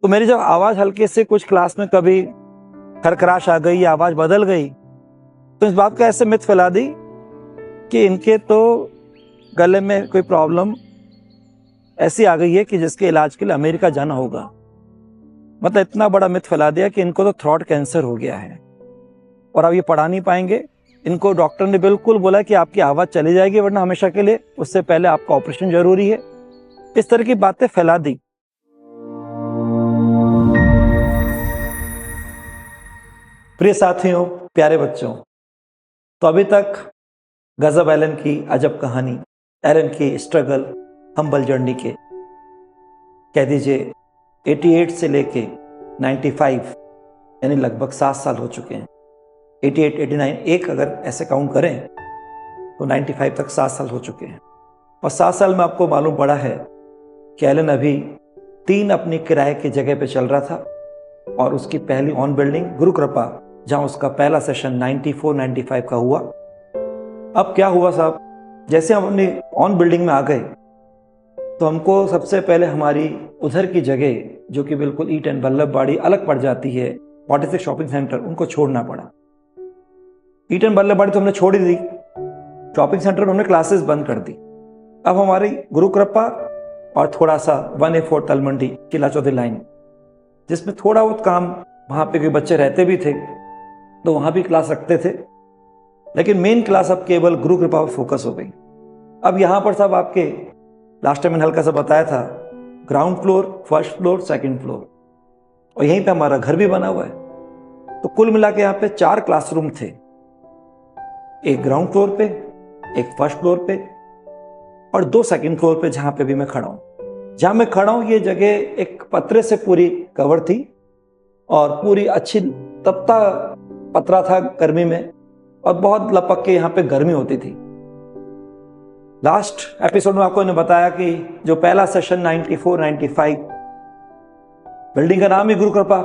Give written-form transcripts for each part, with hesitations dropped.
तो मेरी जब आवाज़ हल्के से कुछ क्लास में कभी खरखराश आ गई या आवाज़ बदल गई, तो इस बात का ऐसे मिथ फैला दी कि इनके तो गले में कोई प्रॉब्लम ऐसी आ गई है कि जिसके इलाज के लिए अमेरिका जाना होगा। मतलब इतना बड़ा मिथ फैला दिया कि इनको तो थ्रोट कैंसर हो गया है और अब ये पढ़ा नहीं पाएंगे। इनको डॉक्टर ने बिल्कुल बोला कि आपकी आवाज़ चली जाएगी वरना हमेशा के लिए, उससे पहले आपका ऑपरेशन जरूरी है। इस तरह की बातें फैला दी। प्रिय साथियों, प्यारे बच्चों, तो अभी तक गजब एलन की अजब कहानी, एलन की स्ट्रगल हम्बल जर्नी के कह दीजिए 88 से लेके 95 यानी लगभग 7 साल हो चुके हैं। 88, 89 एक अगर ऐसे काउंट करें तो 95 तक 7 साल हो चुके हैं। और 7 साल में आपको मालूम पड़ा है कि एलन अभी 3 अपनी किराए की जगह पे चल रहा था और उसकी पहली ऑन बिल्डिंग गुरु कृपा, जहां उसका पहला सेशन 94-95 का हुआ। अब क्या हुआ साहब, जैसे हम अपनी ऑन बिल्डिंग में आ गए तो हमको सबसे पहले हमारी उधर की जगह जो कि बिल्कुल ईट एंड बल्लभबाड़ी अलग पड़ जाती है, 46 शॉपिंग सेंटर, उनको छोड़ना पड़ा। ईट एंड बल्लभबाड़ी तो हमने छोड़ ही दी, शॉपिंग सेंटर में हमने क्लासेस बंद कर दी। अब हमारी गुरु कृपा और थोड़ा सा 1A4 तलमंडी किला चौधरी लाइन, जिसमें थोड़ा बहुत काम, वहाँ पे कोई बच्चे रहते भी थे तो वहाँ भी क्लास रखते थे, लेकिन मेन क्लास अब केवल गुरु कृपा पर फोकस हो गई। अब यहाँ पर साहब आपके लास्ट टाइम मैंने हल्का सा बताया था, ground floor, first floor, second floor, और यहीं पे हमारा घर भी बना हुआ है। तो कुल मिला के यहाँ पे 4 क्लासरूम थे, एक ग्राउंड फ्लोर पे, एक फर्स्ट फ्लोर पे और 2 सेकंड फ्लोर पे, जहां पे भी मैं खड़ा हूं। जहां मैं खड़ा हूं ये जगह एक पतरे से पूरी कवर थी और पूरी अच्छी तपता पतरा था गर्मी में, और बहुत लपक के यहाँ पे गर्मी होती थी। लास्ट एपिसोड में आपको मैंने बताया कि जो पहला सेशन 94-95, बिल्डिंग का नाम ही गुरु कृपा,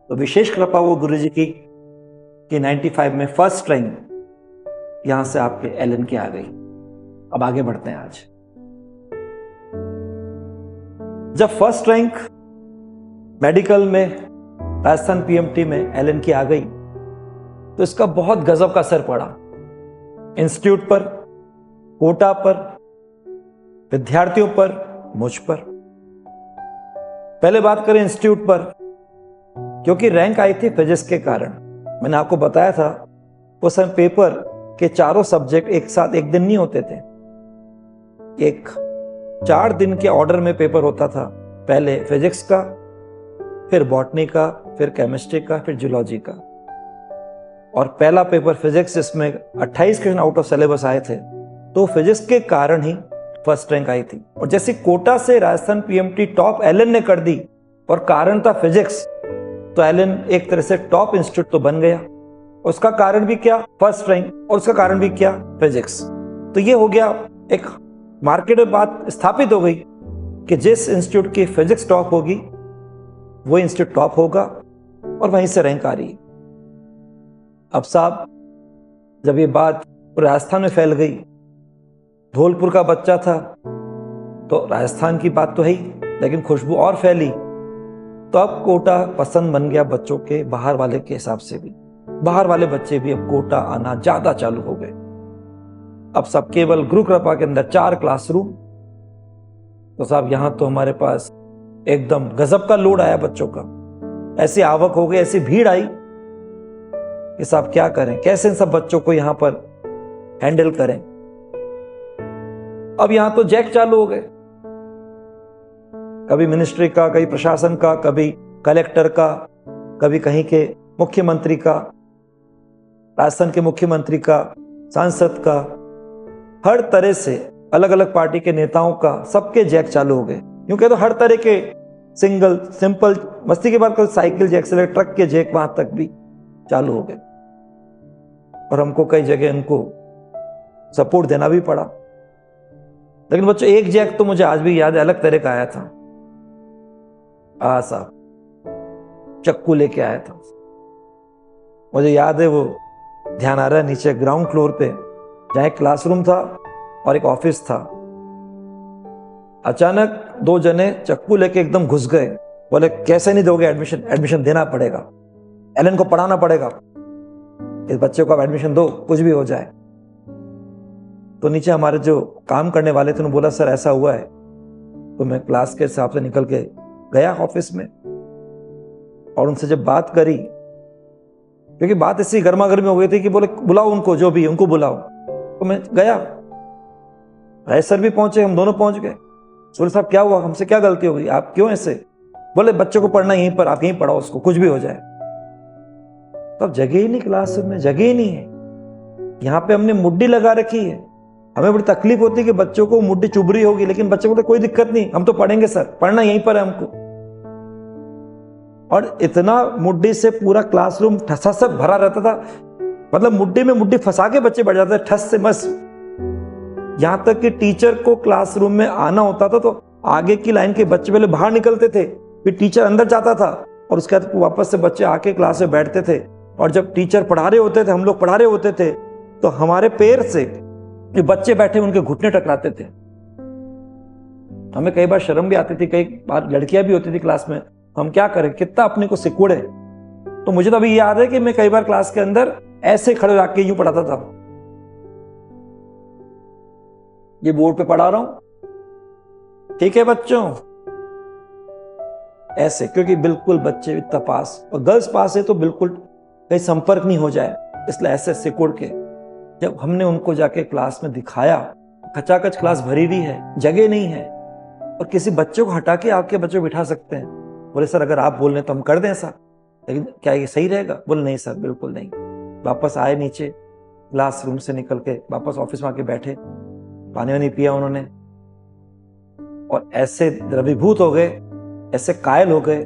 तो विशेष कृपा वो गुरु जी की कि 95 में फर्स्ट रैंक यहां से आपके एलन की आ गई। अब आगे बढ़ते हैं। आज जब फर्स्ट रैंक मेडिकल में राजस्थान पीएमटी में एलन की आ गई तो इसका बहुत गजब का असर पड़ा इंस्टीट्यूट पर, कोटा पर, विद्यार्थियों पर, मुझ पर। पहले बात करें इंस्टीट्यूट पर, क्योंकि रैंक आई थी फिजिक्स के कारण। मैंने आपको बताया था उस समय पेपर के चारों सब्जेक्ट एक साथ एक दिन नहीं होते थे, एक 4 दिन के ऑर्डर में पेपर होता था। पहले फिजिक्स का, फिर बॉटनी का, फिर केमिस्ट्री का, फिर जूलॉजी का। और पहला पेपर फिजिक्स, जिसमें 28 क्वेश्चन आउट ऑफ सिलेबस आए थे, तो फिजिक्स के कारण ही फर्स्ट रैंक आई थी। और जैसे कोटा से राजस्थान पीएमटी टॉप एलन ने कर दी और कारण था फिजिक्स, तो एलन एक तरह से टॉप इंस्टीट्यूट तो बन गया। उसका कारण भी क्या, फर्स्ट रैंक, और उसका कारण भी क्या, फिजिक्स। तो ये हो गया, एक मार्केट में बात स्थापित हो गई कि जिस इंस्टीट्यूट की फिजिक्स टॉप होगी वो इंस्टीट्यूट टॉप होगा, और वहीं से रैंक आ रही है। अब साहब जब ये बात राजस्थान में फैल गई, धौलपुर का बच्चा था तो राजस्थान की बात तो है ही, लेकिन खुशबू और फैली, तो अब कोटा पसंद बन गया बच्चों के, बाहर वाले के हिसाब से भी। बाहर वाले बच्चे भी अब कोटा आना ज्यादा चालू हो गए। अब सब केवल गुरु कृपा के अंदर 4 क्लासरूम, तो साहब यहां तो हमारे पास एकदम गजब का लोड आया बच्चों का। ऐसी आवक हो गई, ऐसी भीड़ आई कि साहब क्या करें, कैसे इन सब बच्चों को यहां पर हैंडल करें। अब यहां तो जैक चालू हो गए, कभी मिनिस्ट्री का, कभी प्रशासन का, कभी कलेक्टर का, कभी कहीं के मुख्यमंत्री का, राजस्थान के मुख्यमंत्री का, सांसद का, हर तरह से अलग अलग पार्टी के नेताओं का, सबके जैक चालू हो गए। यूं कह तो हर तरह के सिंगल, सिंपल, मस्ती की बात करो, साइकिल जैक से लेकर ट्रक के जैक वहां तक भी चालू हो गए। और हमको कई जगह उनको सपोर्ट देना भी पड़ा। लेकिन बच्चों एक जैक तो मुझे आज भी याद है, अलग तरह का आया था। साहब चक्कू लेके आया था, मुझे याद है, वो ध्यान आ रहा है, नीचे ग्राउंड फ्लोर पे जहां एक क्लासरूम था और एक ऑफिस था, अचानक 2 जने चक्कू लेके एकदम घुस गए बोले कैसे नहीं दोगे एडमिशन? एडमिशन देना पड़ेगा, एलन को पढ़ाना पड़ेगा, इस बच्चे को आप एडमिशन दो, कुछ भी हो जाए। तो नीचे हमारे जो काम करने वाले थे उन्होंने बोला सर ऐसा हुआ है। तो मैं क्लास के हिसाब से निकल के गया ऑफिस में और उनसे जब बात करी, क्योंकि बात ऐसी गर्मा गर्मी हो गई थी कि बोले बुलाओ उनको, जो भी उनको बुलाओ। तो मैं गया, राय सर भी पहुंचे, हम दोनों पहुंच गए। बोले साहब क्या हुआ, हमसे क्या गलती हो गई, आप क्यों ऐसे? बोले बच्चों को पढ़ना यहीं पर, आप यहीं पढ़ाओ उसको, कुछ भी हो जाए। तब जगह ही नहीं, क्लास में जगह ही नहीं है। यहाँ पे हमने मुड्डी लगा रखी है, हमें बड़ी तकलीफ होती है कि बच्चों को मुड्डी चुभ रही होगी, लेकिन बच्चे बोलते कोई दिक्कत नहीं, हम तो पढ़ेंगे सर, पढ़ना यहीं पर है हमको। और इतना मुड्डी से पूरा क्लासरूम ठसा सब भरा रहता था, मतलब मुड्डी में मुड्डी फंसा के बच्चे बैठ जाते थे ठस से बस। यहां तक कि टीचर को क्लासरूम में आना होता था तो आगे की लाइन के बच्चे पहले बाहर निकलते थे, फिर टीचर अंदर जाता था और उसके बाद वापस से बच्चे आके क्लास में बैठते थे। और जब टीचर पढ़ा रहे होते थे, हम लोग पढ़ा रहे होते थे, तो हमारे पैर से जो बच्चे बैठे उनके घुटने टकराते थे। हमें कई बार शर्म भी आती थी, कई बार लड़कियां भी होती थी क्लास में, हम क्या करें, कितना अपने को सिकुड़े। तो मुझे तो अभी याद है कि मैं कई बार क्लास के अंदर ऐसे खड़े रख यूं पढ़ाता था, ये बोर्ड पे पढ़ा रहा हूं, ठीक है बच्चों, ऐसे, क्योंकि बिल्कुल बच्चे इतना पास, और गर्ल्स पास है तो बिल्कुल कहीं संपर्क नहीं हो जाए, इसलिए ऐसे सिकुड़ के। जब हमने उनको जाके क्लास में दिखाया, खचाखच क्लास भरी हुई है, जगह नहीं है, और किसी बच्चे को हटा के आपके बच्चे को बिठा सकते हैं। बोले सर अगर आप बोल रहे तो हम कर दें ऐसा, लेकिन क्या ये सही रहेगा? बोले नहीं सर बिल्कुल नहीं। वापस आए नीचे, क्लासरूम से निकल के वापस ऑफिस में आके बैठे, पानी वानी पिया उन्होंने, और ऐसे द्रवीभूत हो गए, ऐसे कायल हो गए,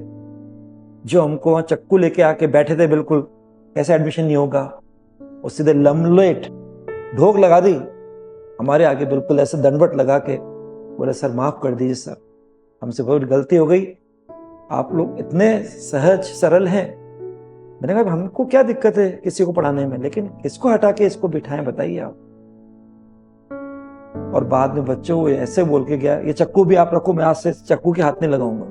जो हमको वहां चक्कू लेके आके बैठे थे, बिल्कुल कैसे एडमिशन नहीं होगा, और सीधे लमलेट ढोक लगा दी हमारे आगे, बिल्कुल ऐसे दंडवत लगा के। बोले सर माफ कर दीजिए सर, हमसे बहुत गलती हो गई, आप लोग इतने सहज सरल हैं। मैंने कहा हमको क्या दिक्कत है किसी को पढ़ाने में, लेकिन किसको हटा के इसको बिठाएं बताइए आप। और बाद में बच्चों को ऐसे बोल के गया, ये चक्कू भी आप रखो, मैं आज से चक्कू के हाथ नहीं लगाऊंगा।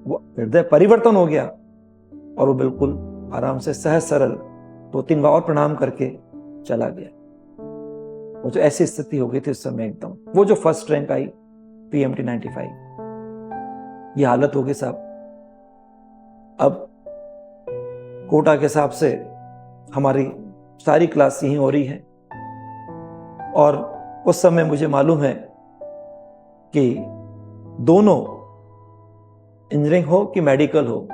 वो हृदय परिवर्तन हो गया और वो बिल्कुल आराम से सहज सरल 2-3 बार और प्रणाम करके चला गया। वो जो ऐसी स्थिति हो गई थी उस समय एकदम, वो जो फर्स्ट रैंक आई PMT 95, ये हालत हो गई साहब। अब कोटा के हिसाब से हमारी सारी क्लास यहीं हो रही है, और उस समय मुझे मालूम है कि दोनों इंजीनियरिंग हो कि मेडिकल हो,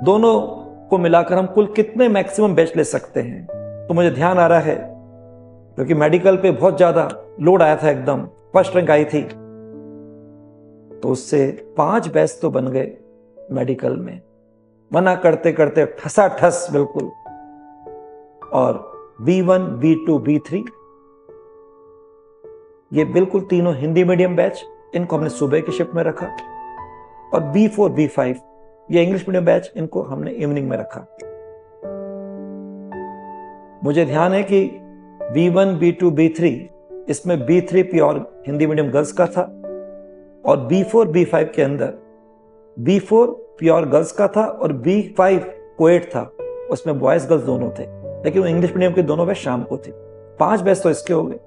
दोनों को मिलाकर हम कुल कितने मैक्सिमम बैच ले सकते हैं। तो मुझे ध्यान आ रहा है क्योंकि मेडिकल पे बहुत ज्यादा लोड आया था, एकदम फर्स्ट रैंक आई थी, तो उससे 5 बैच तो बन गए मेडिकल में, मना करते करते ठसा ठस बिल्कुल। और B1 B2 B3 ये बिल्कुल तीनों हिंदी मीडियम बैच, इनको हमने सुबह की शिफ्ट में रखा, और B4 B5 ये इंग्लिश मीडियम बैच, इनको हमने इवनिंग में रखा। मुझे ध्यान है कि B1 B2 B3 इसमें B3 pure Hindi medium girls का था, और B4 B5 के अंदर B4 प्योर गर्ल्स का था और B5 कोएड था, उसमें बॉयज गर्ल्स दोनों थे, लेकिन वो इंग्लिश मीडियम के दोनों बैच शाम को थे। 5 बैच तो इसके हो गए।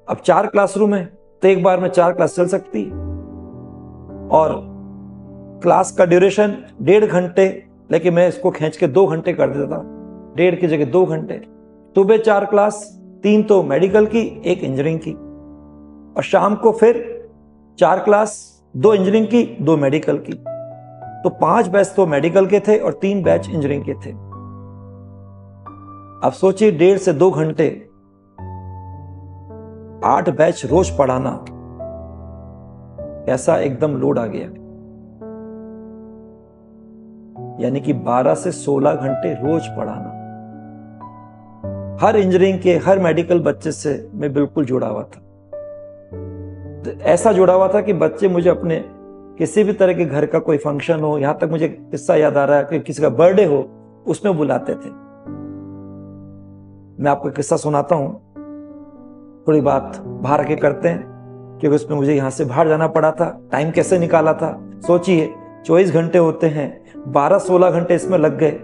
अब 4 क्लासरूम है तो एक बार में 4 क्लास चल सकती है, और क्लास का ड्यूरेशन 1.5 घंटे, लेकिन मैं इसको खींच के 2 घंटे कर देता, 1.5 की जगह 2 घंटे। सुबह 4 क्लास, 3 तो मेडिकल की, 1 इंजीनियरिंग की, और शाम को फिर 4 क्लास, 2 इंजीनियरिंग की, 2 मेडिकल की। तो 5 बैच तो मेडिकल के थे और 3 बैच इंजीनियरिंग के थे। अब सोचिए 1.5 से 2 घंटे 8 बैच रोज पढ़ाना, ऐसा एकदम लोड आ गया। यानी कि 12 से 16 घंटे रोज पढ़ाना। हर इंजीनियरिंग के, हर मेडिकल बच्चे से मैं बिल्कुल जुड़ा हुआ था। तो ऐसा जुड़ा हुआ था कि बच्चे मुझे अपने किसी भी तरह के घर का कोई फंक्शन हो, यहां तक मुझे किस्सा याद आ रहा है कि किसी का बर्थडे हो, उसमें बुलाते थे। मैं आपको किस्सा सुनाता हूं, थोड़ी बात बाहर के करते हैं। क्योंकि उसमें मुझे यहाँ से बाहर जाना पड़ा था। टाइम कैसे निकाला था सोचिए, 24 घंटे होते हैं, 12-16 घंटे इसमें लग गए।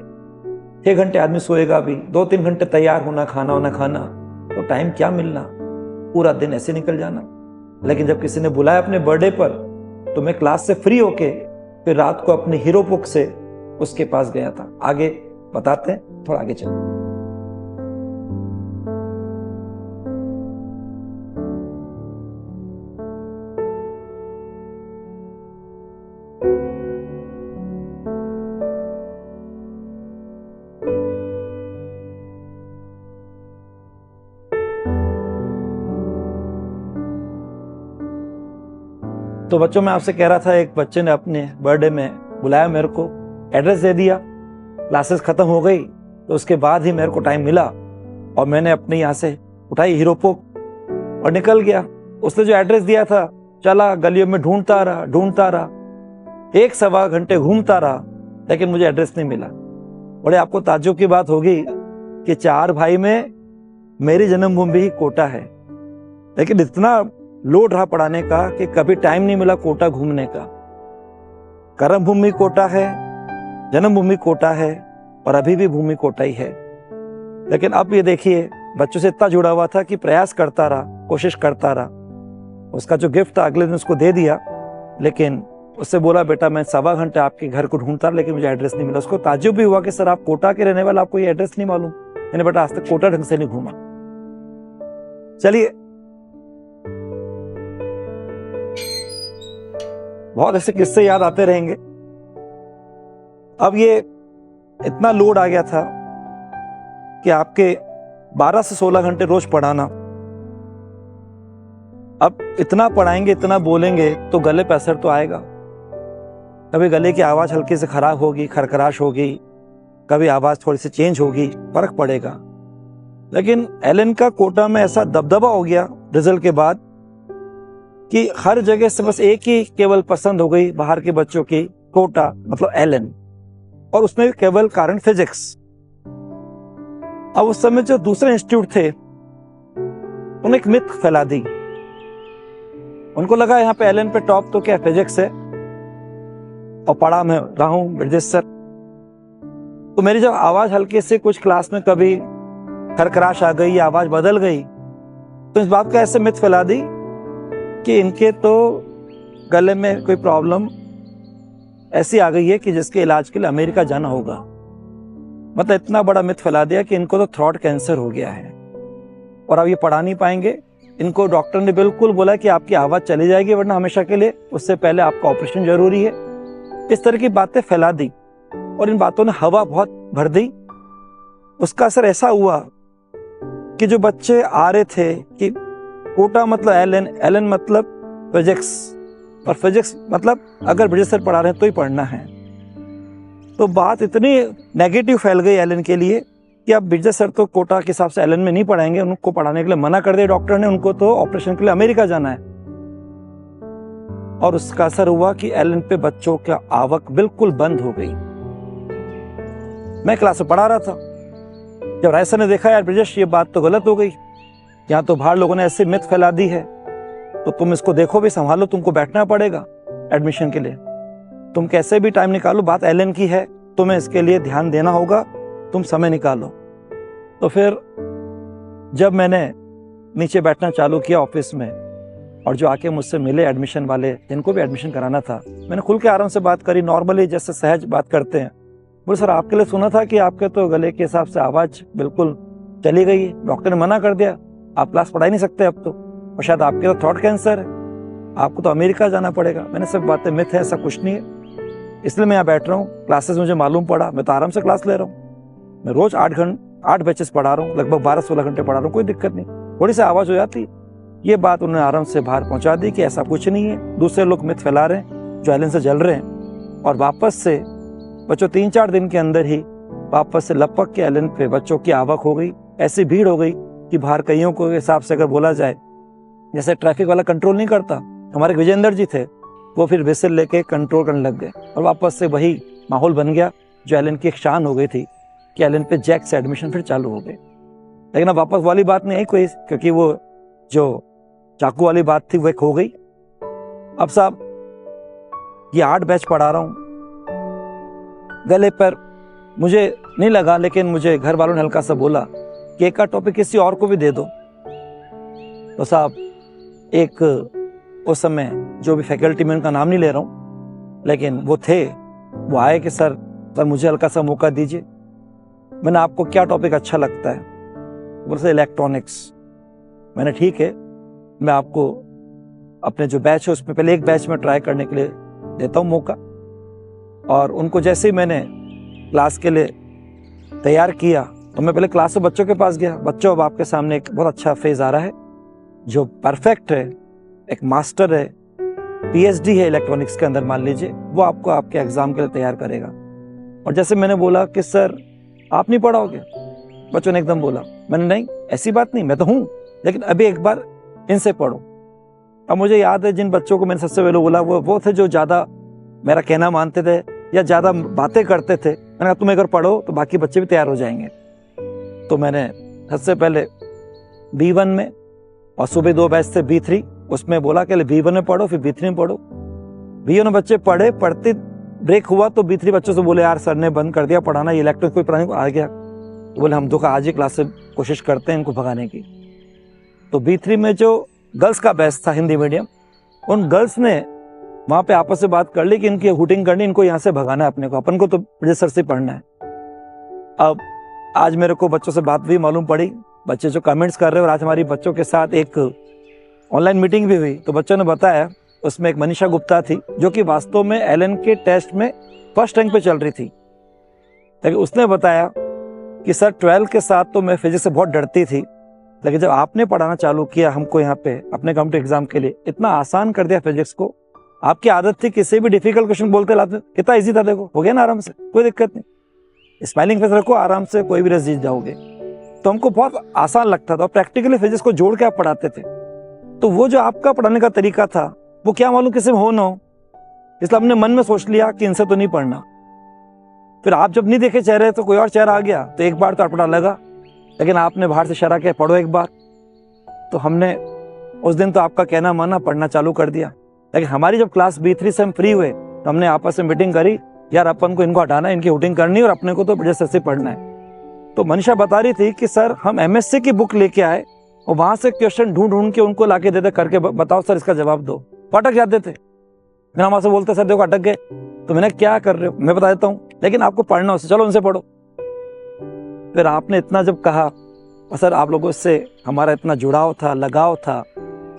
6 घंटे आदमी सोएगा भी, 2-3 घंटे तैयार होना, खाना वाना खाना, तो टाइम क्या मिलना, पूरा दिन ऐसे निकल जाना। लेकिन जब किसी ने बुलाया अपने बर्थडे पर, तो मैं क्लास से फ्री होके फिर रात को अपने हीरो बुक से उसके पास गया था। आगे बताते हैं, थोड़ा आगे चलते। तो बच्चों, मैं आपसे कह रहा था, एक बच्चे ने अपने बर्थडे में बुलाया मेरे को, एड्रेस दे दिया, क्लासेस खत्म हो गई, तो उसके बाद ही मेरे को टाइम मिला और मैंने अपने यहाँ से उठाई हीरो पोक और निकल गया। उसने जो एड्रेस दिया था, चला गलियों में ढूंढता रहा, 1-1.25 घंटे घूमता रहा, लेकिन मुझे एड्रेस नहीं मिला। बड़े आपको ताज्जुब की बात होगी कि 4 भाई में मेरी जन्मभूमि ही कोटा है, लेकिन इतना लोड रहा पढ़ाने का कि कभी टाइम नहीं मिला कोटा घूमने का। कर्म भूमि कोटा है, जन्मभूमि कोटा है और अभी भी भूमि कोटा ही है। लेकिन अब ये देखिए, बच्चों से इतना जुड़ा हुआ था कि प्रयास करता रहा, कोशिश करता रहा। उसका जो गिफ्ट था अगले दिन उसको दे दिया, लेकिन उससे बोला, बेटा मैं 1.25 घंटे आपके घर को ढूंढता रहा, लेकिन मुझे एड्रेस नहीं मिला। उसको ताज्जुब भी हुआ कि सर आप कोटा के रहने वाले, आपको ये एड्रेस नहीं मालूम। मैंने, बेटा आज तक कोटा ढंग से नहीं घूमा। चलिए, बहुत ऐसे किस्से याद आते रहेंगे। अब ये इतना लोड आ गया था कि आपके 12 से 16 घंटे रोज पढ़ाना। अब इतना पढ़ाएंगे, इतना बोलेंगे, तो गले पे असर तो आएगा। कभी गले की आवाज हल्की से खराब होगी, खरखराश होगी, कभी आवाज थोड़ी सी चेंज होगी, फर्क पड़ेगा। लेकिन एलन का कोटा में ऐसा दबदबा हो गया रिजल्ट के बाद कि हर जगह से बस एक ही केवल पसंद हो गई बाहर के बच्चों की, कोटा मतलब एलन, और उसमें भी केवल कारण फिजिक्स। अब उस समय जो दूसरे इंस्टीट्यूट थे, उन्होंने एक मिथ फैला दी। उनको लगा यहाँ पे एलन पे टॉप तो क्या फिजिक्स है, और पढ़ा मैं रहा हूं ब्रिजेश सर। तो मेरी जब आवाज हल्की से कुछ क्लास में कभी खरखराश आ गई, आवाज बदल गई, तो इस बात का ऐसे मिथ फैला दी कि इनके तो गले में कोई प्रॉब्लम ऐसी आ गई है कि जिसके इलाज के लिए अमेरिका जाना होगा। मतलब इतना बड़ा मिथ फैला दिया कि इनको तो थ्रोट कैंसर हो गया है और अब ये पढ़ा नहीं पाएंगे। इनको डॉक्टर ने बिल्कुल बोला कि आपकी आवाज चली जाएगी वरना हमेशा के लिए, उससे पहले आपका ऑपरेशन जरूरी है। इस तरह की बातें फैला दी और इन बातों ने हवा बहुत भर दी। उसका असर ऐसा हुआ कि जो बच्चे आ रहे थे कि कोटा मतलब एलन, एलन मतलब फिजिक्स, और फिजिक्स मतलब अगर ब्रिजेश सर पढ़ा रहे हैं तो ही पढ़ना है, तो बात इतनी नेगेटिव फैल गई एलन के लिए कि अब ब्रिजेश सर तो कोटा के हिसाब से एलन में नहीं पढ़ाएंगे, उनको पढ़ाने के लिए मना कर दिया डॉक्टर ने। उनको तो ऑपरेशन के लिए अमेरिका जाना है। और उसका असर हुआ कि एलन पे बच्चों का आवक बिल्कुल बंद हो गई। मैं क्लास में पढ़ा रहा था, जब राय सर ने देखा, यार ब्रिजेश ये बात तो गलत हो गई, यहाँ तो बाहर लोगों ने ऐसे मिथ फैला दी है, तो तुम इसको देखो भी, संभालो, तुमको बैठना पड़ेगा एडमिशन के लिए, तुम कैसे भी टाइम निकालो, बात एलन की है, तुम्हें इसके लिए ध्यान देना होगा, तुम समय निकालो। तो फिर जब मैंने नीचे बैठना चालू किया ऑफिस में, और जो आके मुझसे मिले एडमिशन वाले, जिनको भी एडमिशन कराना था, मैंने खुल के आराम से बात करी, नॉर्मली जैसे सहज बात करते हैं। बोले सर आपके लिए सुना था कि आपके तो गले के हिसाब से आवाज बिल्कुल चली गई है, डॉक्टर ने मना कर दिया, आप क्लास पढ़ा ही नहीं सकते अब तो, और शायद आपके तो थ्रोट कैंसर है, आपको तो अमेरिका जाना पड़ेगा। मैंने सब बातें मिथ है, ऐसा कुछ नहीं है, इसलिए मैं यहाँ बैठ रहा हूँ। क्लासेस मुझे मालूम पड़ा, मैं तो आराम से क्लास ले रहा हूँ, मैं रोज 8 बैचेस पढ़ा रहा हूँ, लगभग 12-16 घंटे पढ़ा रहा हूँ, कोई दिक्कत नहीं, थोड़ी सी आवाज हो जाती। ये बात उन्होंने आराम से बाहर पहुंचा दी कि ऐसा कुछ नहीं है, दूसरे लोग मिथ फैला रहे हैं जो एलन से जल रहे हैं। और वापस से बच्चों 3-4 दिन के अंदर ही वापस से लपक के एलन पे बच्चों की आवक हो गई। ऐसी भीड़ हो गई कि बाहर कईयों को हिसाब से अगर बोला जाए, जैसे ट्रैफिक वाला कंट्रोल नहीं करता, हमारे विजेंद्र जी थे, वो फिर विसिल लेके कंट्रोल करने लग गए और वापस से वही माहौल बन गया जो एलन की एक शान हो गई थी कि एलन पे जैक से एडमिशन फिर चालू हो गए। लेकिन अब वापस वाली बात नहीं आई कोई, क्योंकि वो जो चाकू वाली बात थी, वो हो गई। अब साहब ये 8 बैच पढ़ा रहा हूँ, गले पर मुझे नहीं लगा, लेकिन मुझे घर वालों ने हल्का सा बोला कि एक का टॉपिक किसी और को भी दे दो। तो साहब एक उस समय जो भी फैकल्टी में, उनका नाम नहीं ले रहा हूँ, लेकिन वो थे, वो आए कि सर मुझे हल्का सा मौका दीजिए। मैंने, आपको क्या टॉपिक अच्छा लगता है? बोले सर इलेक्ट्रॉनिक्स। मैंने ठीक है, मैं आपको अपने जो बैच है उसमें पहले एक बैच में ट्राई करने के लिए देता हूँ मौका। और उनको जैसे ही मैंने क्लास के लिए तैयार किया तो मैं पहले क्लास से बच्चों के पास गया। बच्चों, अब आपके सामने एक बहुत अच्छा फेज आ रहा है, जो परफेक्ट है, एक मास्टर है, पीएचडी है इलेक्ट्रॉनिक्स के अंदर मान लीजिए, वो आपको आपके एग्जाम के लिए तैयार करेगा। और जैसे मैंने बोला कि सर आप नहीं पढ़ाओगे, बच्चों ने एकदम बोला, मैंने नहीं, ऐसी बात नहीं, मैं तो हूँ, लेकिन अभी एक बार इनसे पढ़ो। अब मुझे याद है जिन बच्चों को मैंने सबसे पहले बोला वो थे जो ज़्यादा मेरा कहना मानते थे या ज़्यादा बातें करते थे। मैंने कहा तुम एक बार पढ़ो तो बाकी बच्चे भी तैयार हो जाएंगे। तो मैंने सबसे पहले B1 में, और सुबह 2 बैच थे B3, उसमें बोला कि B1 में पढ़ो, फिर B3 में पढ़ो। B1 में बच्चे पढ़े, पढ़ते ब्रेक हुआ तो B3 बच्चों से बोले यार सर ने बंद कर दिया पढ़ाना, ये इलेक्ट्रॉनिक कोई पढ़ाने को आ गया। तो बोले हम तो आज ही क्लास से कोशिश करते हैं इनको भगाने की। तो B3 में जो गर्ल्स का बैच था हिंदी मीडियम, उन गर्ल्स ने वहाँ पे आपस से बात कर ली कि इनकी हुटिंग करनी, इनको यहाँ से भगाना है अपने को, अपन को तो विजय सर से पढ़ना है। अब आज मेरे को बच्चों से बात भी मालूम पड़ी, बच्चे जो कमेंट्स कर रहे हैं, और आज हमारी बच्चों के साथ एक ऑनलाइन मीटिंग भी हुई, तो बच्चों ने बताया उसमें एक मनीषा गुप्ता थी जो कि वास्तव में एलन के टेस्ट में फर्स्ट रैंक पे चल रही थी, लेकिन उसने बताया कि सर 12 के साथ तो मैं फिजिक्स से बहुत डरती थी, लेकिन जब आपने पढ़ाना चालू किया हमको यहाँ पे अपने कॉम्पिटिटिव एग्जाम के लिए, इतना आसान कर दिया फिजिक्स को। आपकी आदत थी किसी भी डिफिकल्ट क्वेश्चन बोलते लाते, कितना इजी था, देखो हो गया ना आराम से, कोई दिक्कत नहीं, स्माइलिंग फेस रखो, आराम से कोई भी रेस जीत जाओगे। तो हमको बहुत आसान लगता था, और प्रैक्टिकली फिजिक्स को जोड़ के आप पढ़ाते थे। तो वो जो आपका पढ़ाने का तरीका था वो क्या मालूम किसी में हो ना हो, इसलिए हमने मन में सोच लिया कि इनसे तो नहीं पढ़ना। फिर आप जब नहीं देखे चेहरे तो कोई और चेहरा आ गया, तो एक बार तो अटपटा लगा, लेकिन आपने बाहर से इशारा किया पढ़ो एक बार, तो हमने उस दिन तो आपका कहना माना, पढ़ना चालू कर दिया। लेकिन हमारी जब क्लास B3 से हम फ्री हुए तो हमने आपस में मीटिंग करी, यार अपन को इनको हटाना है, इनकी हुटिंग करनी है, और अपने को तो विजय सर से पढ़ना है। तो मनीषा बता रही थी कि सर हम MSc की बुक लेके आए और वहां से क्वेश्चन ढूंढ के उनको लाके देते, करके बताओ सर इसका जवाब दो, अटक जाते थे। फिर हम आपसे बोलते सर देखो अटक गए, तो मैंने क्या कर रहे हो, मैं बता देता हूँ, लेकिन आपको पढ़ना हो चलो उनसे पढ़ो। फिर आपने इतना जब कहा, और सर आप लोगों से हमारा इतना जुड़ाव था, लगाव था,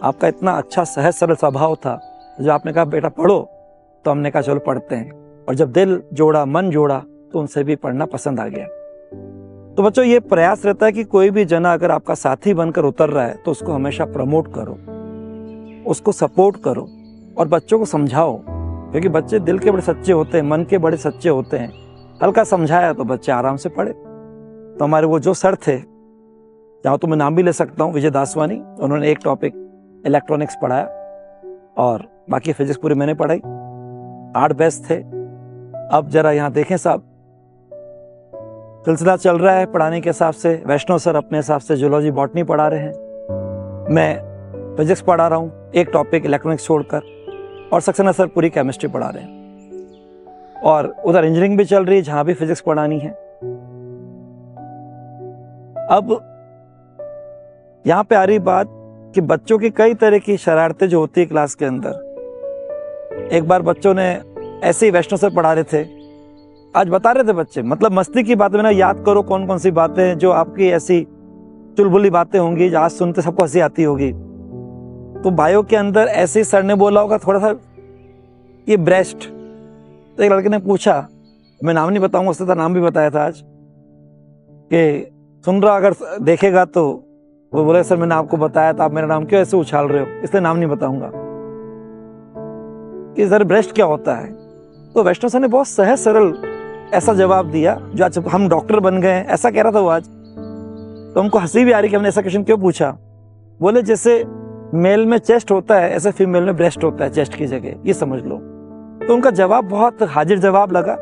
आपका इतना अच्छा सहज सरल स्वभाव था, जब आपने कहा बेटा पढ़ो, तो हमने कहा चलो पढ़ते हैं। और जब दिल जोड़ा, मन जोड़ा, तो उनसे भी पढ़ना पसंद आ गया। तो बच्चों ये प्रयास रहता है कि कोई भी जना अगर आपका साथी बनकर उतर रहा है तो उसको हमेशा प्रमोट करो, उसको सपोर्ट करो, और बच्चों को समझाओ, क्योंकि बच्चे दिल के बड़े सच्चे होते हैं, मन के बड़े सच्चे होते हैं। हल्का समझाया तो बच्चे आराम से पढ़े। तो हमारे वो जो सर थे, जहाँ तो मैं नाम भी ले सकता हूँ, विजय दासवानी, उन्होंने एक टॉपिक इलेक्ट्रॉनिक्स पढ़ाया और बाकी फिजिक्स पूरी मैंने पढ़ाई। 8 बैच थे। अब जरा यहाँ देखें साहब, सिलसिला चल रहा है पढ़ाने के हिसाब से। वैष्णव सर अपने हिसाब से जूलॉजी बॉटनी पढ़ा रहे हैं, मैं फिजिक्स पढ़ा रहा हूँ एक टॉपिक इलेक्ट्रॉनिक्स छोड़कर, और सक्सेना सर पूरी केमिस्ट्री पढ़ा रहे हैं। और उधर इंजीनियरिंग भी चल रही है जहाँ भी फिजिक्स पढ़ानी है। अब यहाँ पे आ रही बात कि बच्चों की कई तरह की शरारतें जो होती है क्लास के अंदर। एक बार बच्चों ने ऐसे ही वैष्णव सर पढ़ा रहे थे, आज बता रहे थे बच्चे, मतलब मस्ती की बातें, मैंने याद करो कौन कौन सी बातें जो आपकी ऐसी चुलबुली बातें होंगी जो आज सुनते सबको हंसी आती होगी। तो बायो के अंदर ऐसे ही सर ने बोला होगा थोड़ा सा ये ब्रेस्ट, तो एक लड़के ने पूछा, मैं नाम नहीं बताऊंगा, उसने तो नाम भी बताया था आज, कि सुन रहा अगर देखेगा तो वो बोले सर मैंने आपको बताया था, आप मेरा नाम क्यों ऐसे उछाल रहे हो, इसलिए नाम नहीं बताऊंगा कि सर ब्रेस्ट क्या होता है। तो वैष्णव सर ने बहुत सहज सरल ऐसा जवाब दिया जो आज हम डॉक्टर बन गए हैं, ऐसा कह रहा था वो आज। तो हमको हंसी भी आ रही कि हमने ऐसा क्वेश्चन क्यों पूछा। बोले जैसे मेल में चेस्ट होता है ऐसे फीमेल में ब्रेस्ट होता है चेस्ट की जगह, ये समझ लो। तो उनका जवाब बहुत हाजिर जवाब लगा।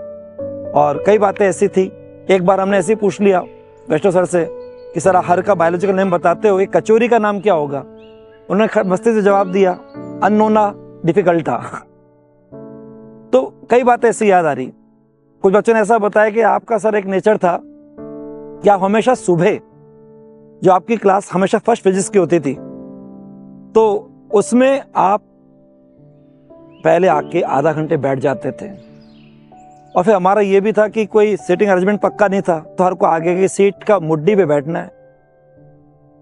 और कई बातें ऐसी थी, एक बार हमने ऐसे ही पूछ लिया वैष्णव सर से कि सर हर का बायोलॉजिकल नेम बताते हो, एक कचौरी का नाम क्या होगा। उन्होंने मस्ती से जवाब दिया, अननोना डिफिकल्ट था। तो कई बातें ऐसी याद आ रही। कुछ बच्चों ने ऐसा बताया कि आपका सर एक नेचर था कि आप हमेशा सुबह, जो आपकी क्लास हमेशा फर्स्ट फिजिक्स की होती थी, तो उसमें आप पहले आके आधा घंटे बैठ जाते थे। और फिर हमारा ये भी था कि कोई सीटिंग अरेंजमेंट पक्का नहीं था, तो हर को आगे की सीट का मुड्डी पे बैठना है।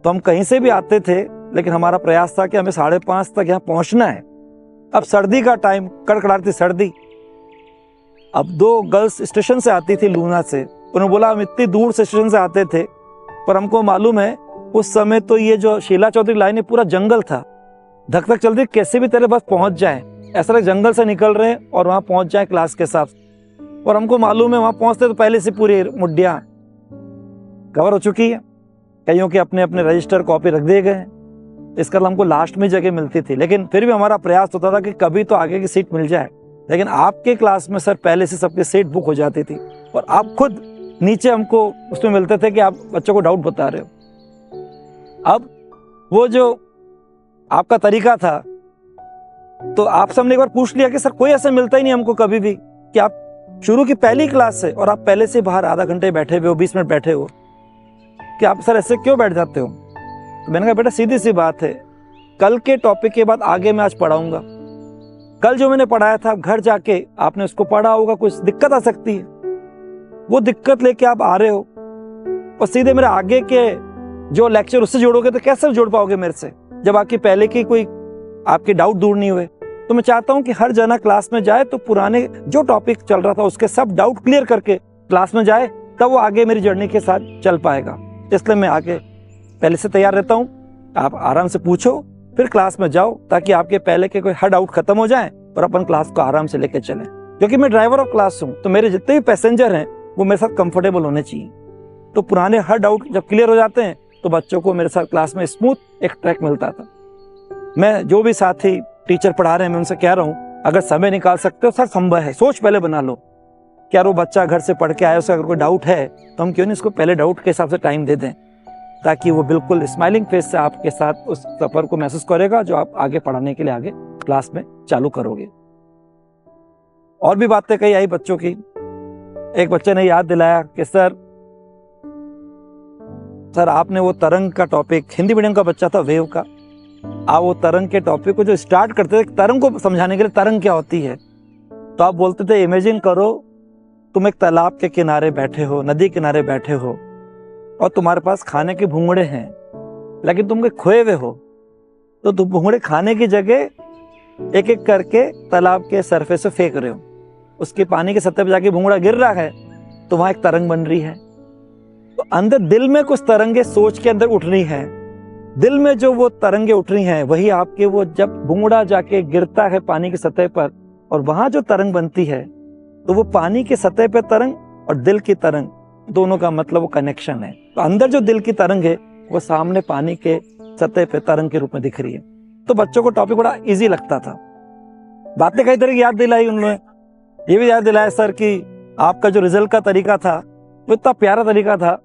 तो हम कहीं से भी आते थे, लेकिन हमारा प्रयास था कि हमें 5:30 तक यहाँ पहुंचना है। अब सर्दी का टाइम, कड़कड़ाती सर्दी। अब 2 गर्ल्स स्टेशन से आती थी, लूना से। उन्होंने बोला हम इतनी दूर से स्टेशन से आते थे, पर हमको मालूम है उस समय तो ये जो शीला चौधरी लाइन है पूरा जंगल था, धक धक चलती, कैसे भी तेरे बस पहुंच जाए, ऐसा लगे जंगल से निकल रहे हैं और वहां पहुंच जाए क्लास के साथ। और हमको मालूम है वहां पहुंचते तो पहले से पूरी मुड्डियां कवर हो चुकी है, कईयों के अपने अपने रजिस्टर कॉपी रख दिए गए हैं। इस कारण हमको लास्ट में जगह मिलती थी, लेकिन फिर भी हमारा प्रयास होता था कि कभी तो आगे की सीट मिल जाए। लेकिन आपके क्लास में सर पहले से सबकी सीट बुक हो जाती थी, और आप खुद नीचे हमको उसमें मिलते थे कि आप बच्चों को डाउट बता रहे हो। अब वो जो आपका तरीका था, तो आपसे हमने एक बार पूछ लिया कि सर कोई ऐसा मिलता ही नहीं हमको कभी भी कि आप शुरू की पहली क्लास से और आप पहले से बाहर आधा घंटे बैठे हुए हो, 20 मिनट बैठे हो, कि आप सर ऐसे क्यों बैठ जाते हो? तो मैंने कहा बेटा सीधी सी बात है, कल के टॉपिक के बाद आगे मैं आज पढ़ाऊंगा। कल जो मैंने पढ़ाया था घर जाके आपने उसको पढ़ा होगा, कुछ दिक्कत आ सकती है, वो दिक्कत लेके आप आ रहे हो और सीधे मेरे आगे के जो लेक्चर उससे जोड़ोगे तो कैसे जोड़ पाओगे मेरे से, जब आपकी पहले की कोई आपके डाउट दूर नहीं हुए। तो मैं चाहता हूं कि हर जना क्लास में जाए तो पुराने जो टॉपिक चल रहा था उसके सब डाउट क्लियर करके क्लास में जाए, तब वो आगे मेरी जर्नी के साथ चल पाएगा। इसलिए मैं आगे पहले से तैयार रहता हूँ, आप आराम से पूछो फिर क्लास में जाओ, ताकि आपके पहले के कोई हर डाउट खत्म हो जाए और अपन क्लास को आराम से लेके चलें। क्योंकि मैं ड्राइवर ऑफ क्लास हूँ, तो मेरे जितने भी पैसेंजर हैं वो मेरे साथ कंफर्टेबल होने चाहिए। तो पुराने हर डाउट जब क्लियर हो जाते हैं तो बच्चों को मेरे साथ क्लास में स्मूथ एक ट्रैक मिलता था। मैं जो भी साथी टीचर पढ़ा रहे हैं मैं उनसे कह रहा हूँ, अगर समय निकाल सकते हो सर संभव है, सोच पहले बना लो। क्या वो बच्चा घर से पढ़ के आया, उसका अगर कोई डाउट है तो हम क्यों नहीं उसको पहले डाउट के हिसाब से टाइम दे दें, ताकि वो बिल्कुल स्माइलिंग फेस से आपके साथ उस सफर को महसूस करेगा जो आप आगे पढ़ाने के लिए आगे क्लास में चालू करोगे। और भी बातें कही आई बच्चों की। एक बच्चे ने याद दिलाया कि सर आपने वो तरंग का टॉपिक, हिंदी मीडियम का बच्चा था, वेव का, आप वो तरंग के टॉपिक को जो स्टार्ट करते थे, तरंग को समझाने के लिए तरंग क्या होती है, तो आप बोलते थे इमेजिन करो तुम एक तालाब के किनारे बैठे हो, नदी किनारे बैठे हो और तुम्हारे पास खाने के भूंगड़े हैं, लेकिन तुम खोए हुए हो, तो तुम भूंगड़े खाने की जगह एक एक करके तालाब के सरफेस से फेंक रहे हो, उसके पानी के सतह पर जाके भूंगड़ा गिर रहा है, तो वहां एक तरंग बन रही है। तो अंदर दिल में कुछ तरंगे सोच के अंदर उठ रही है, दिल में जो वो तरंगे उठ रही हैं वही आपके वो जब भूंगड़ा जाके गिरता है पानी की सतह पर और वहां जो तरंग बनती है, तो वो पानी की सतह पर तरंग और दिल की तरंग, दोनों का मतलब वो कनेक्शन है। तो अंदर जो दिल की तरंग है वो सामने पानी के सतह पे तरंग के रूप में दिख रही है। तो बच्चों को टॉपिक बड़ा इजी लगता था। बातें कई तरह की याद दिलाई उन्होंने, ये भी याद दिलाया सर कि आपका जो रिजल्ट का तरीका था वो इतना प्यारा तरीका था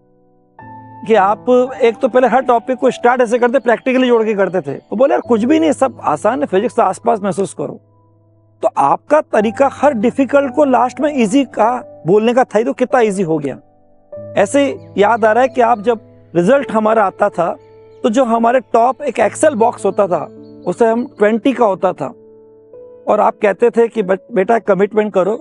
कि आप एक तो पहले हर टॉपिक को स्टार्ट ऐसे करते, प्रैक्टिकली जोड़ के करते थे। वो बोले यार कुछ भी नहीं, सब आसान है, फिजिक्स के आसपास महसूस करो। तो आपका तरीका हर डिफिकल्ट को लास्ट में इजी का बोलने का था ही, तो कितना इजी हो गया। ऐसे याद आ रहा है कि आप जब रिजल्ट हमारा आता था तो जो हमारे टॉप एक एक्सेल बॉक्स होता था उसे हम 20 का होता था, और आप कहते थे कि बेटा कमिटमेंट करो,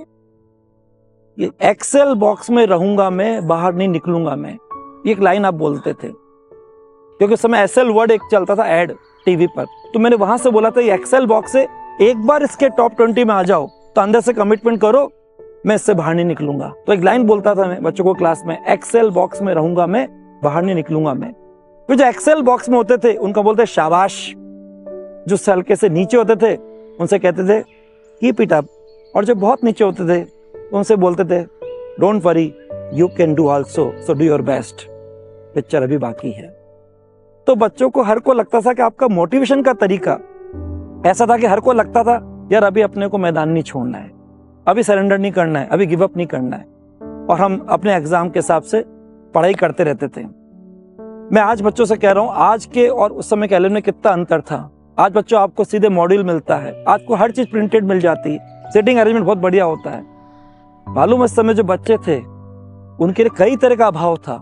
ये एक्सेल बॉक्स में रहूंगा मैं, बाहर नहीं निकलूंगा मैं, ये एक लाइन आप बोलते थे। क्योंकि उस समय एक्सेल वर्ड एक चलता था ऐड टीवी पर, तो मैंने वहां से बोला था ये एक्सेल बॉक्स से एक बार इसके टॉप 20 में आ जाओ तो अंदर से कमिटमेंट करो मैं इससे बाहर नहीं निकलूंगा। तो एक लाइन बोलता था मैं बच्चों को क्लास में, एक्सेल बॉक्स में रहूंगा मैं, बाहर नहीं निकलूंगा मैं। फिर जो एक्सेल बॉक्स में होते थे उनका बोलते शाबाश, जो हल्के से नीचे होते थे उनसे कहते थे कीप इट अप, और जो बहुत नीचे होते थे उनसे बोलते थे don't worry you can do also, so do your best, picture अभी बाकी है। तो बच्चों को हर को लगता था कि आपका मोटिवेशन का तरीका ऐसा था कि हर को लगता था यार अभी अपने को मैदान नहीं छोड़ना है, अभी सरेंडर नहीं करना है, अभी गिव अप नहीं करना है, और हम अपने एग्जाम के हिसाब से पढ़ाई करते रहते थे। मैं आज बच्चों से कह रहा हूँ, आज के और उस समय के एलन में कितना अंतर था। आज बच्चों आपको सीधे मॉड्यूल मिलता है, आपको हर चीज प्रिंटेड मिल जाती है, सीटिंग अरेंजमेंट बहुत बढ़िया होता है। मालूम उस समय जो बच्चे थे उनके लिए कई तरह का अभाव था।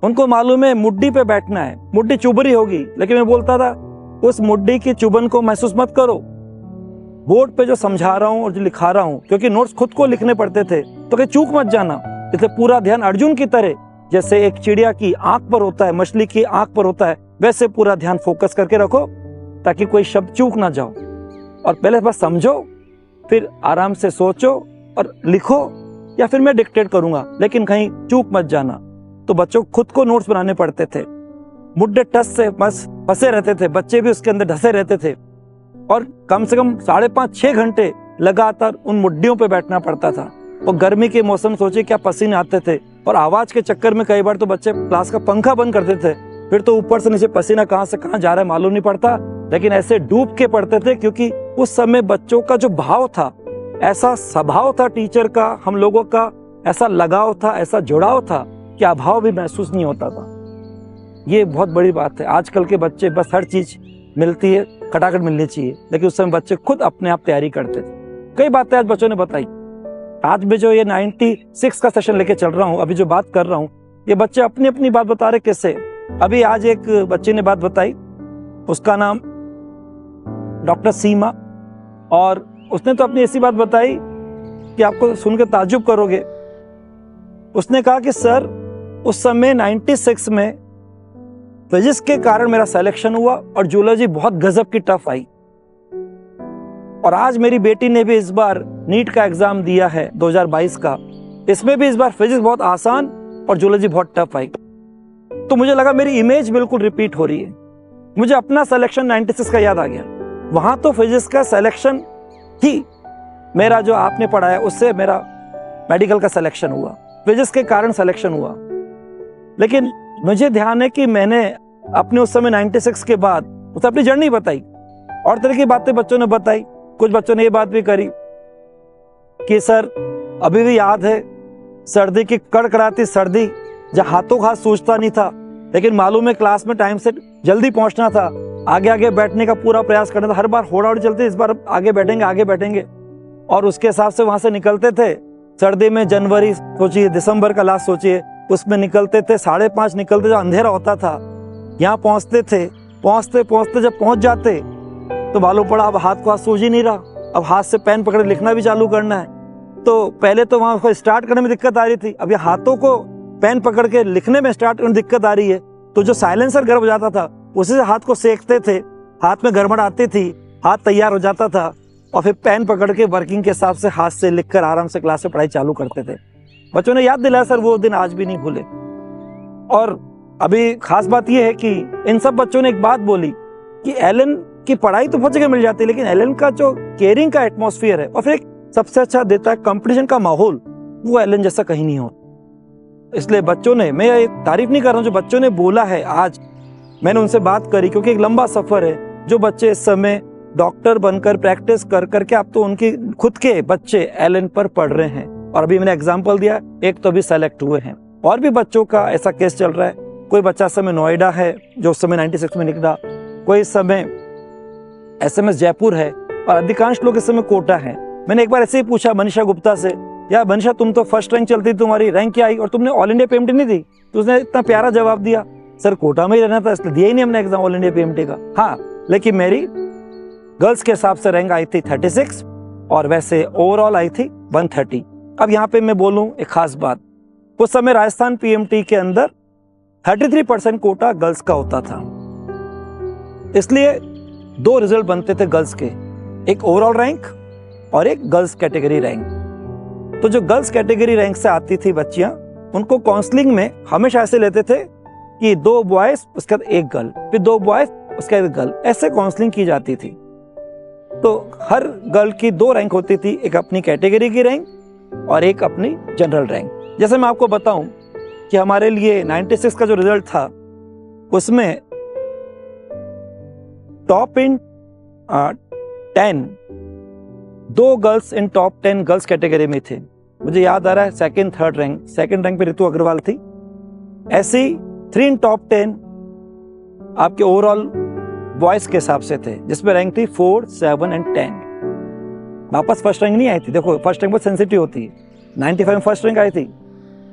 उनको मालूम है मुड्डी पे बैठना है, मुड्डी चुभरी होगी, लेकिन मैं बोलता था उस मुड्डी की चुभन को महसूस मत करो, बोर्ड पे जो समझा रहा हूँ और जो लिखा रहा हूँ, क्योंकि नोट्स खुद को लिखने पड़ते थे, तो कहीं चूक मत जाना। इसलिए पूरा ध्यान अर्जुन की तरह, जैसे एक चिड़िया की आंख पर होता है, मछली की आंख पर होता है, वैसे पूरा ध्यान फोकस करके रखो ताकि कोई शब्द चूक ना जाओ। और पहले बस समझो, फिर आराम से सोचो और लिखो, या फिर मैं डिक्टेट करूंगा, लेकिन कहीं चूक मत जाना। तो बच्चों खुद को नोट्स बनाने पड़ते थे, मुड्डे टस से बस फंसे रहते थे, बच्चे भी उसके अंदर ढसे रहते थे, और कम से कम 5.5-6 घंटे लगातार उन मुड्डियों पे बैठना पड़ता था। और गर्मी के मौसम सोचिए क्या पसीने आते थे, और आवाज के चक्कर में कई बार तो बच्चे क्लास का पंखा बंद करते थे, फिर तो ऊपर से नीचे पसीना कहाँ से कहाँ जा रहा है मालूम नहीं पड़ता, लेकिन ऐसे डूब के पढ़ते थे, क्योंकि उस समय बच्चों का जो भाव था, ऐसा स्वभाव था टीचर का, हम लोगों का ऐसा लगाव था, ऐसा जुड़ाव था कि अभाव भी महसूस नहीं होता था। ये बहुत बड़ी बात है। आजकल के बच्चे बस हर चीज मिलती है, खटाखट मिलनी चाहिए, लेकिन उस समय बच्चे खुद अपने आप तैयारी करते थे। कई बातें आज बच्चों ने बताई। आज भी जो ये 96 का सेशन लेके चल रहा हूँ, अभी जो बात कर रहा हूँ, ये बच्चे अपनी अपनी बात बता रहे कैसे। अभी आज एक बच्चे ने बात बताई, उसका नाम डॉक्टर सीमा, और उसने तो अपनी ऐसी बात बताई कि आपको सुन के ताज्जुब करोगे। उसने कहा कि सर उस समय 96 में फिजिक्स के कारण मेरा सिलेक्शन हुआ और जूलॉजी बहुत गजब की टफ आई, और आज मेरी बेटी ने भी इस बार नीट का एग्जाम दिया है 2022 का, इसमें भी इस बार फिजिक्स बहुत आसान और जूलॉजी बहुत टफ आई। तो मुझे लगा मेरी इमेज बिल्कुल रिपीट हो रही है। मुझे अपना सिलेक्शन 96 का याद आ गया। वहां तो फिजिक्स का सिलेक्शन ही मेरा जो आपने पढ़ाया उससे मेरा मेडिकल का सिलेक्शन हुआ, फिजिक्स के कारण सिलेक्शन हुआ। लेकिन मुझे ध्यान है कि मैंने अपने उस समय 96 के बाद उसे अपनी जर्नी बताई, और तरह की बातें बच्चों ने बताई। कुछ बच्चों ने ये बात भी करी कि सर अभी भी याद है सर्दी की कड़कड़ाती सर्दी, जहां हाथों हाथ सूझता नहीं था, लेकिन मालूम है क्लास में टाइम से जल्दी पहुंचना था, आगे आगे बैठने का पूरा प्रयास करना था, हर बार होड़ा चलते इस बार आगे बैठेंगे, और उसके हिसाब से वहां से निकलते थे। सर्दी में जनवरी सोचिए, दिसंबर का लास्ट सोचिए, उसमें निकलते थे 5:30 निकलते, जब अंधेरा होता था यहाँ पहुंचते थे। पहुंचते जब पहुंच जाते तो मालूम पड़ा अब हाथ को हाथ सूझ ही नहीं रहा, अब हाथ से पेन पकड़ लिखना भी चालू करना है। तो पहले तो वहां को स्टार्ट करने में दिक्कत आ रही थी, अब ये हाथों को पेन पकड़ के लिखने में स्टार्ट करने में दिक्कत आ रही है। तो जो साइलेंसर गर्म हो जाता था उसी से हाथ को सेकते थे, हाथ में गड़बड़ आती थी, हाथ तैयार हो जाता था, और फिर पेन पकड़ के वर्किंग के हिसाब से हाथ से लिखकर आराम से क्लास में पढ़ाई चालू करते थे। बच्चों ने याद दिलाया सर, वो दिन आज भी नहीं भूले। और अभी खास बात यह है कि इन सब बच्चों ने एक बात बोली कि एलन की पढ़ाई तो बहुत जगह मिल जाती है, लेकिन एलन का जो केयरिंग का एटमॉस्फेयर है और फिर एक सबसे अच्छा देता है कंपटीशन का माहौल, वो एलन जैसा कहीं नहीं होता। इसलिए बच्चों ने, मैं ये तारीफ नहीं कर रहा हूँ, जो बच्चों ने बोला है आज मैंने उनसे बात करी, क्योंकि एक लंबा सफर है। जो बच्चे इस समय डॉक्टर बनकर प्रैक्टिस कर करके अब तो उनकी खुद के बच्चे एलन पर पढ़ रहे हैं, और अभी मैंने एग्जाम्पल दिया, एक तो अभी सेलेक्ट हुए हैं। और भी बच्चों का ऐसा केस चल रहा है। कोई बच्चा इस समय नोएडा है जो उस समय 96 में निकला, कोई इस समय SMS जयपुर है, और अधिकांश लोग इस समय कोटा है। मैंने एक बार ऐसे ही पूछा मनीषा गुप्ता से, यार मनीषा तुम तो फर्स्ट रैंक चलती, तुम्हारी रैंक क्या आई, और तुमने ऑल इंडिया PMT नहीं दी? तो उसने इतना प्यारा जवाब दिया, सर कोटा में ही रहना था इसलिए दिया ही नहीं हमने एग्जाम ऑल इंडिया PMT का। हाँ, लेकिन मेरी गर्ल्स के हिसाब से रैंक आई थी 36, और वैसे ओवरऑल आई थी 130। अब यहाँ पे मैं बोलूँ एक खास बात, उस समय राजस्थान PMT के अंदर 33% कोटा गर्ल्स का होता था, इसलिए 2 रिजल्ट बनते थे गर्ल्स के, एक ओवरऑल रैंक और एक गर्ल्स कैटेगरी रैंक। तो जो गर्ल्स कैटेगरी रैंक से आती थी बच्चियां, उनको काउंसलिंग में हमेशा ऐसे लेते थे कि 2 बॉयज उसके बाद 1 गर्ल, फिर 2 बॉयज उसके बाद 1 गर्ल, ऐसे काउंसलिंग की जाती थी। तो हर गर्ल की 2 रैंक होती थी, एक अपनी कैटेगरी की रैंक और एक अपनी जनरल रैंक। जैसे मैं आपको बताऊं कि हमारे लिए 96 का जो रिजल्ट था उसमें top in 10 2 girls in top 10 girls category में थे। मुझे याद आ रहा है सेकंड रैंक पे ऋतु अग्रवाल थी। ऐसे ही 3 इन टॉप 10 आपके ओवरऑल बॉयज के हिसाब से थे, जिसमें रैंक थी 4, 7 एंड 10। वापस फर्स्ट रैंक नहीं आई थी। देखो फर्स्ट रैंक बहुत सेंसिटिव होती है। 95 में फर्स्ट रैंक आई थी,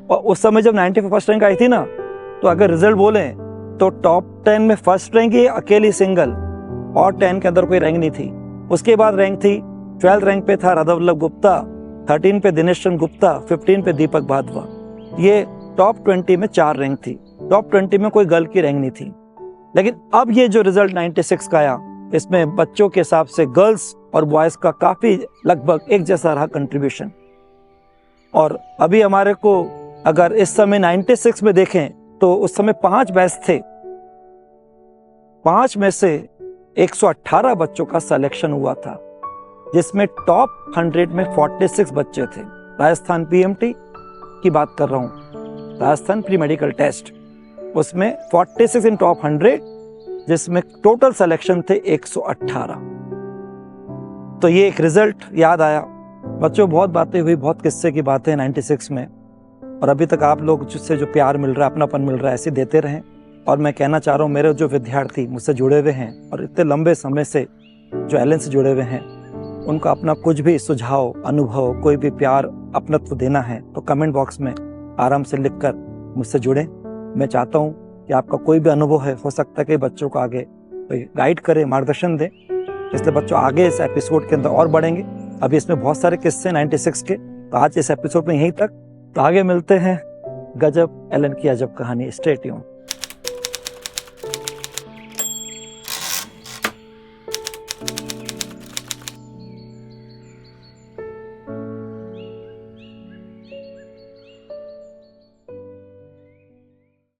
और उस समय जब 95 फर्स्ट रैंक आई थी ना, तो अगर रिजल्ट बोले तो टॉप 10 में फर्स्ट रैंक ही अकेली सिंगल, और 10 के अंदर कोई रैंक नहीं थी। उसके बाद रैंक थी 12th रैंक पे था राधा वल्लभ गुप्ता, 13 पे दिनेश चंद्र गुप्ता, 15 पे दीपक बाधवा। ये टॉप 20 में 4 रैंक थी। टॉप 20 में कोई गर्ल की रैंक नहीं थी। लेकिन अब ये जो रिजल्ट 96 का आया, इसमें बच्चों के हिसाब से गर्ल्स और बॉयज का काफी लगभग एक जैसा रहा कंट्रीब्यूशन। और अभी हमारे को अगर इस समय 96 में देखें तो उस समय 5 बैच थे। 5 में से 118 बच्चों का सिलेक्शन हुआ था, जिसमें टॉप 100 में 46 बच्चे थे। राजस्थान पीएमटी की बात कर रहा हूं, राजस्थान प्री मेडिकल टेस्ट, उसमें 46 इन टॉप 100, जिसमें टोटल सिलेक्शन थे 118। तो ये एक रिजल्ट याद आया। बच्चों बहुत बातें हुई, बहुत किस्से की बातें 96 में, और अभी तक आप लोग जिससे जो प्यार मिल रहा है, अपनापन मिल रहा है, ऐसे देते रहें। और मैं कहना चाह रहा हूँ, मेरे जो विद्यार्थी मुझसे जुड़े हुए हैं और इतने लंबे समय से जो एलन से जुड़े हुए हैं, उनका अपना कुछ भी सुझाव, अनुभव, कोई भी प्यार, अपनत्व देना है तो कमेंट बॉक्स में आराम से लिखकर मुझसे जुड़ें। मैं चाहता हूँ कि आपका कोई भी अनुभव है, हो सकता है कि बच्चों को आगे गाइड करें, मार्गदर्शन दें, इसलिए बच्चों आगे इस एपिसोड के अंदर और बढ़ेंगे। अभी इसमें बहुत सारे किस्से 96 के, तो आज इस एपिसोड में यहीं तक। तो आगे मिलते हैं गजब एलन की अजब कहानी। Stay tuned.